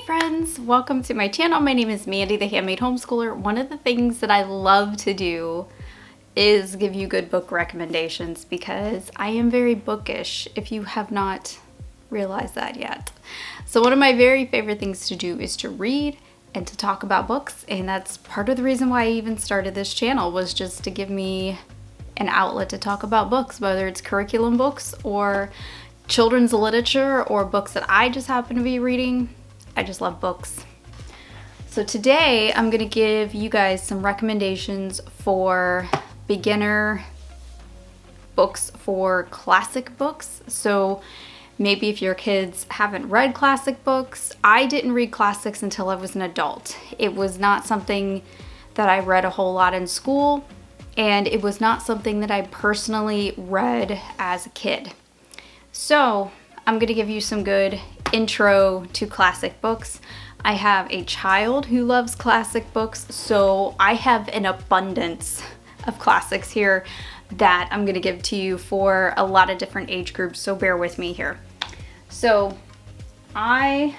friends, welcome to my channel. My name is Mandy, the Handmade Homeschooler. One of the things that I love to do is give you good book recommendations because I am very bookish, if you have not realized that yet. So one of my very favorite things to do is to read and to talk about books, and that's part of the reason why I even started this channel, was just to give me an outlet to talk about books, whether it's curriculum books or children's literature or books that I just happen to be reading. I just love books. So today I'm going to give you guys some recommendations for beginner books, for classic books. So maybe if your kids haven't read classic books, I didn't read classics until I was an adult. It was not something that I read a whole lot in school, and it was not something that I personally read as a kid. So I'm going to give you some good intro to classic books. I have a child who loves classic books, so I have an abundance of classics here that I'm going to give to you for a lot of different age groups, so bear with me here. So I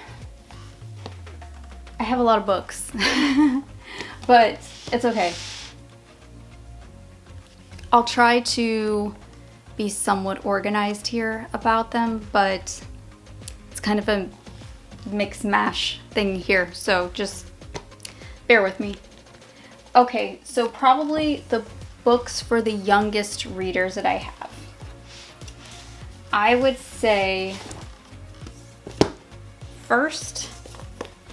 have a lot of books, but it's okay. I'll try to be somewhat organized here about them, but it's kind of a mix mash thing here, so just bear with me. Okay, so probably the books for the youngest readers that I have. I would say first,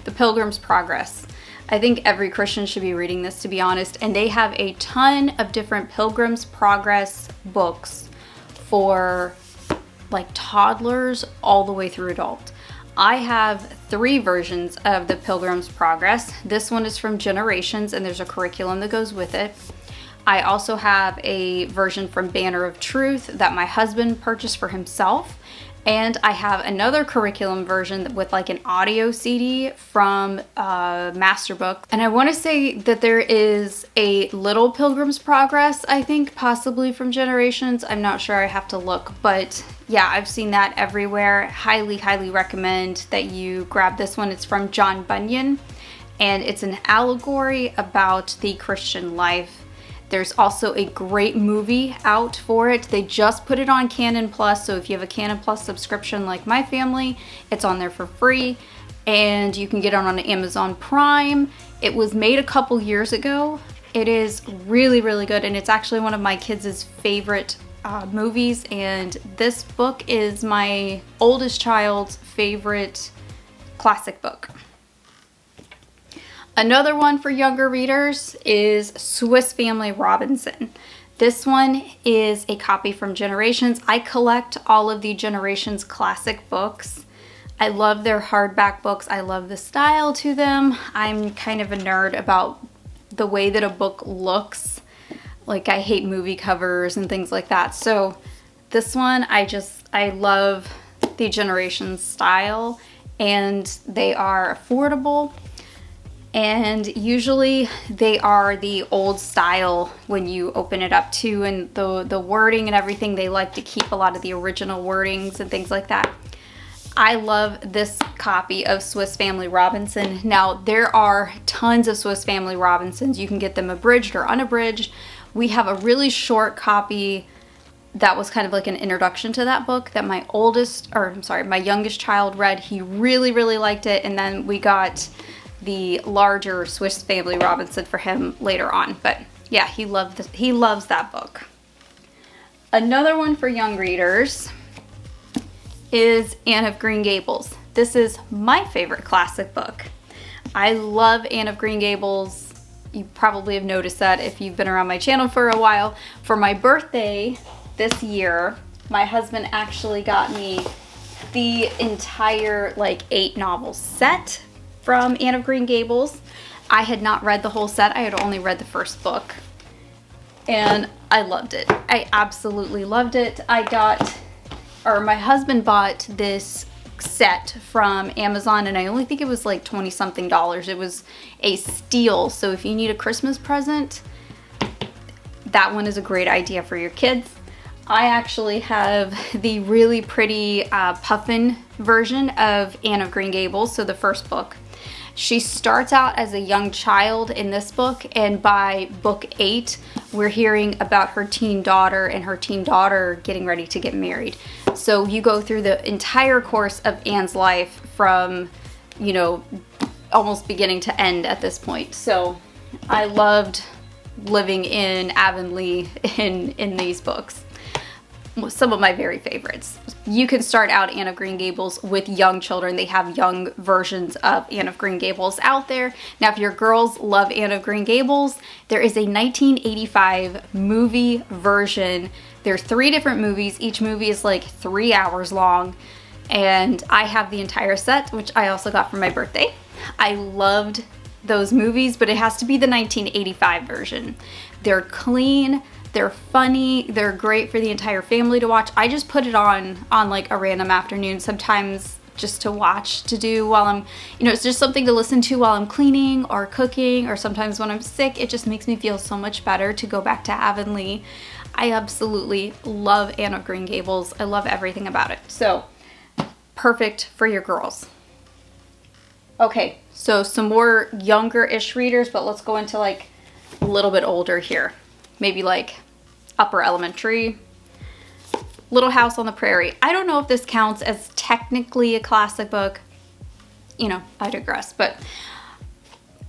The Pilgrim's Progress. I think every Christian should be reading this, to be honest, and they have a ton of different Pilgrim's Progress books for like toddlers all the way through adult. I have 3 versions of The Pilgrim's Progress. This one is from Generations, and there's a curriculum that goes with it. I also have a version from Banner of Truth that my husband purchased for himself. And I have another curriculum version with like an audio CD from Masterbook. And I want to say that there is a Little Pilgrim's Progress, I think, possibly from Generations. I'm not sure, I have to look. But yeah, I've seen that everywhere. Highly, highly recommend that you grab this one. It's from John Bunyan, and it's an allegory about the Christian life. There's also a great movie out for it. They just put it on Canon Plus, so if you have a Canon Plus subscription like my family, it's on there for free, and you can get it on Amazon Prime. It was made a couple years ago. It is really, really good, and it's actually one of my kids' favorite movies, and this book is my oldest child's favorite classic book. Another one for younger readers is Swiss Family Robinson. This one is a copy from Generations. I collect all of the Generations classic books. I love their hardback books. I love the style to them. I'm kind of a nerd about the way that a book looks. Like, I hate movie covers and things like that. So this one, I love the Generations style, and they are affordable. And usually they are the old style when you open it up too, and the wording and everything, they like to keep a lot of the original wordings and things like that. I love this copy of Swiss Family Robinson. Now, there are tons of Swiss Family Robinsons. You can get them abridged or unabridged. We have a really short copy that was kind of like an introduction to that book that my youngest child read. He really, really liked it, and then we got the larger Swiss Family Robinson for him later on. But yeah, he loves that book. Another one for young readers is Anne of Green Gables. This is my favorite classic book. I love Anne of Green Gables. You probably have noticed that if you've been around my channel for a while. For my birthday this year, my husband actually got me the entire 8 novel set from Anne of Green Gables. I had not read the whole set. I had only read the first book, and I loved it. I absolutely loved it. My husband bought this set from Amazon, and I only think it was like $20 something. It was a steal. So if you need a Christmas present, that one is a great idea for your kids. I actually have the really pretty puffin version of Anne of Green Gables, so the first book. She starts out as a young child in this book, and by book 8, we're hearing about her teen daughter and her teen daughter getting ready to get married. So you go through the entire course of Anne's life from, you know, almost beginning to end at this point. So I loved living in Avonlea in these books. Some of my very favorites. You can start out Anne of Green Gables with young children. They have young versions of Anne of Green Gables out there. Now, if your girls love Anne of Green Gables, there is a 1985 movie version. There's 3 different movies. Each movie is like 3 hours long. And I have the entire set, which I also got for my birthday. I loved those movies, but it has to be the 1985 version. They're clean. They're funny, they're great for the entire family to watch. I just put it on like a random afternoon, sometimes just to watch, to do while I'm, you know, it's just something to listen to while I'm cleaning or cooking, or sometimes when I'm sick. It just makes me feel so much better to go back to Avonlea. I absolutely love Anne of Green Gables. I love everything about it. So, perfect for your girls. Okay, so some more younger-ish readers, but let's go into like a little bit older here. Maybe like upper elementary. Little House on the Prairie. I don't know if this counts as technically a classic book. You know, I digress, but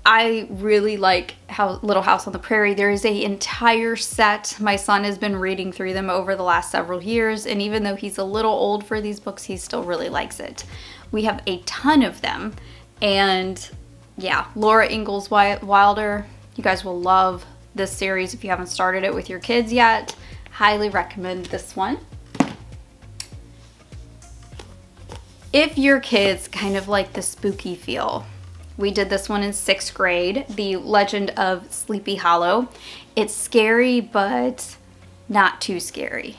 I really like Little House on the Prairie. There is an entire set. My son has been reading through them over the last several years, and even though he's a little old for these books, he still really likes it. We have a ton of them, and yeah, Laura Ingalls Wilder, you guys will love this series if you haven't started it with your kids yet. Highly recommend this one. If your kids kind of like the spooky feel, we did this one in 6th grade, The Legend of Sleepy Hollow. It's scary, but not too scary.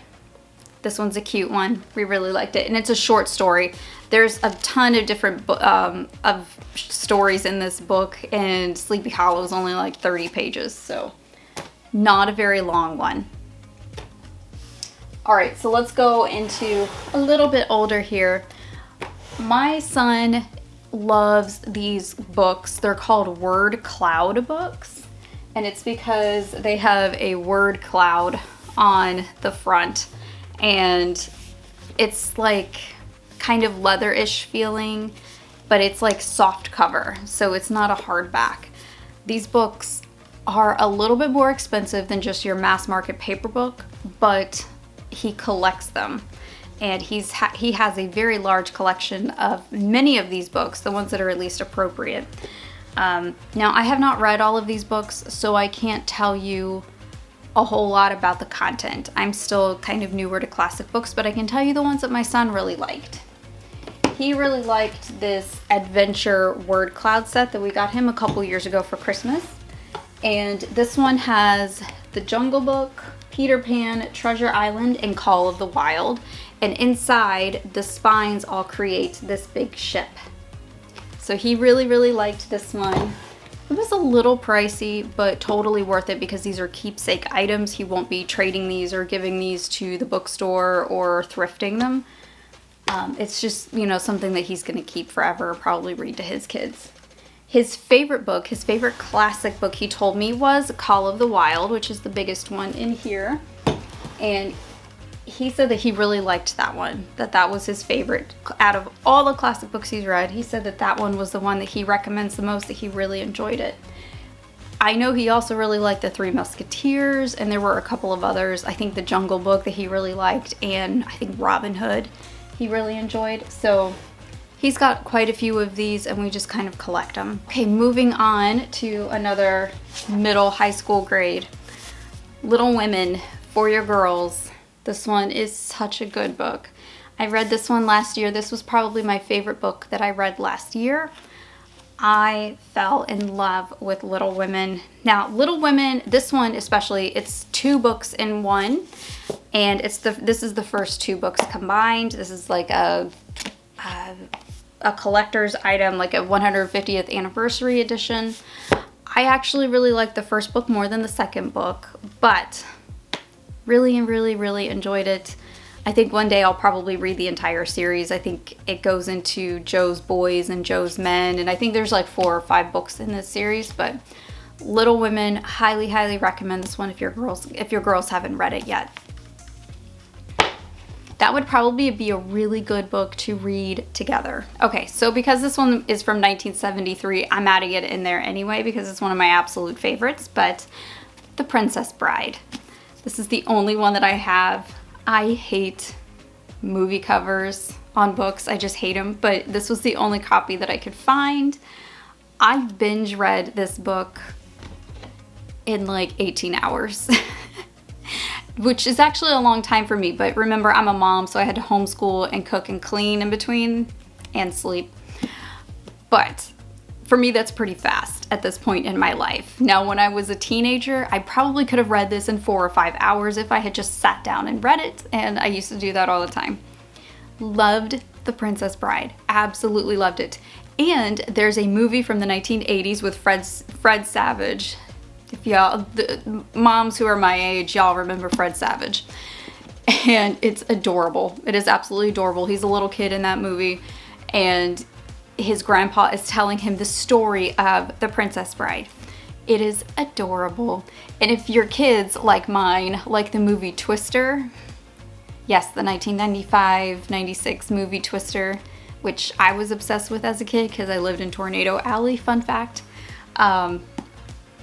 This one's a cute one. We really liked it, and it's a short story. There's a ton of different of stories in this book, and Sleepy Hollow is only like 30 pages, so not a very long one. All right, so let's go into a little bit older here. My son loves these books. They're called word cloud books, and it's because they have a word cloud on the front, and it's like kind of leather-ish feeling, but it's like soft cover, so it's not a hardback. These books are a little bit more expensive than just your mass market paper book, but he collects them, and he has a very large collection of many of these books, the ones that are at least appropriate. Now, I have not read all of these books, so I can't tell you a whole lot about the content. I'm still kind of newer to classic books, but I can tell you the ones that my son really liked. He really liked this adventure word cloud set that we got him a couple years ago for Christmas. And this one has The Jungle Book, Peter Pan, Treasure Island, and Call of the Wild. And inside, the spines all create this big ship. So he really, really liked this one. It was a little pricey, but totally worth it because these are keepsake items. He won't be trading these or giving these to the bookstore or thrifting them. It's just, you know, something that he's going to keep forever, probably read to his kids. His favorite book, his favorite classic book, he told me, was Call of the Wild, which is the biggest one in here. And he said that he really liked that one, that was his favorite. Out of all the classic books he's read, he said that one was the one that he recommends the most, that he really enjoyed it. I know he also really liked The Three Musketeers, and there were a couple of others. I think The Jungle Book that he really liked, and I think Robin Hood he really enjoyed. So he's got quite a few of these, and we just kind of collect them. Okay, moving on to another middle high school grade. Little Women for your girls. This one is such a good book. I read this one last year. This was probably my favorite book that I read last year. I fell in love with Little Women. Now, Little Women, this one especially, it's 2 books in one, and this is the first 2 books combined. This is like a collector's item, like a 150th anniversary edition. I actually really liked the first book more than the second book, but really enjoyed it. I think one day I'll probably read the entire series. I think it goes into Joe's Boys and Joe's Men, and I think there's like 4 or 5 books in this series, but Little Women, highly, highly recommend this one if your girls haven't read it yet. That would probably be a really good book to read together. Okay, so because this one is from 1973, I'm adding it in there anyway because it's one of my absolute favorites, but The Princess Bride. This is the only one that I have. I hate movie covers on books. I just hate them, but this was the only copy that I could find. I binge read this book in like 18 hours. Which is actually a long time for me, but remember, I'm a mom, so I had to homeschool and cook and clean in between and sleep. But for me, that's pretty fast at this point in my life. Now, when I was a teenager, I probably could have read this in 4 or 5 hours if I had just sat down and read it, and I used to do that all the time. Loved The Princess Bride. Absolutely loved it. And there's a movie from the 1980s with Fred Savage. If y'all, the moms who are my age, y'all remember Fred Savage. And it's adorable. It is absolutely adorable. He's a little kid in that movie, and his grandpa is telling him the story of The Princess Bride. It is adorable. And if your kids, like mine, like the movie Twister, yes, the 1995-96 movie Twister, which I was obsessed with as a kid because I lived in Tornado Alley, fun fact.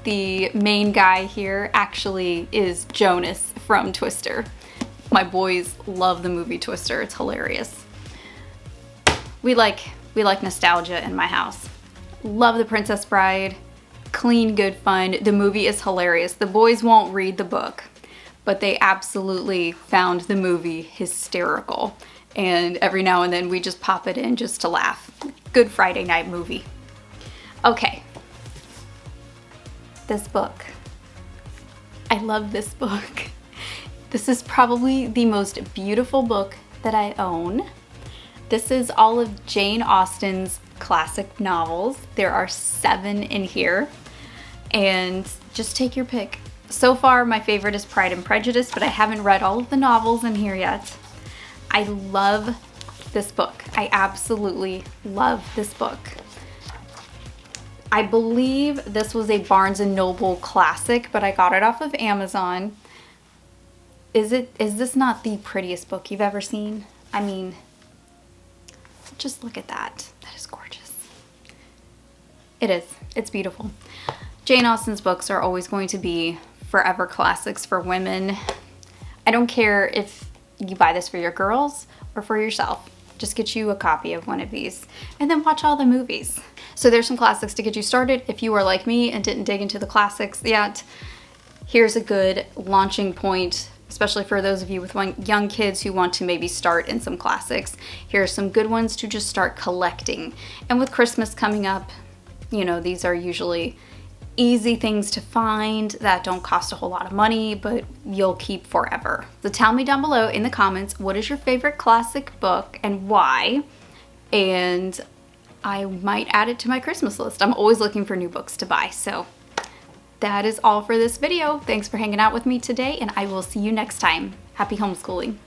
The main guy here actually is Jonas from Twister. My boys love the movie Twister. It's hilarious. We like nostalgia in my house. Love The Princess Bride. Clean, good fun. The movie is hilarious. The boys won't read the book, but they absolutely found the movie hysterical. And every now and then we just pop it in just to laugh. Good Friday night movie. Okay. This book. I love this book. This is probably the most beautiful book that I own. This is all of Jane Austen's classic novels. There are 7 in here, and just take your pick. So far, my favorite is Pride and Prejudice, but I haven't read all of the novels in here yet. I love this book. I absolutely love this book. I believe this was a Barnes & Noble classic, but I got it off of Amazon. Is this not the prettiest book you've ever seen? I mean, just look at that. That is gorgeous. It is. It's beautiful. Jane Austen's books are always going to be forever classics for women. I don't care if you buy this for your girls or for yourself. Just get you a copy of one of these and then watch all the movies. So there's some classics to get you started. If you are like me and didn't dig into the classics yet, here's a good launching point, especially for those of you with young kids who want to maybe start in some classics. Here are some good ones to just start collecting. And with Christmas coming up, you know, these are usually easy things to find that don't cost a whole lot of money, but you'll keep forever. So tell me down below in the comments, what is your favorite classic book and why? And I might add it to my Christmas list. I'm always looking for new books to buy. So that is all for this video. Thanks for hanging out with me today, and I will see you next time. Happy homeschooling.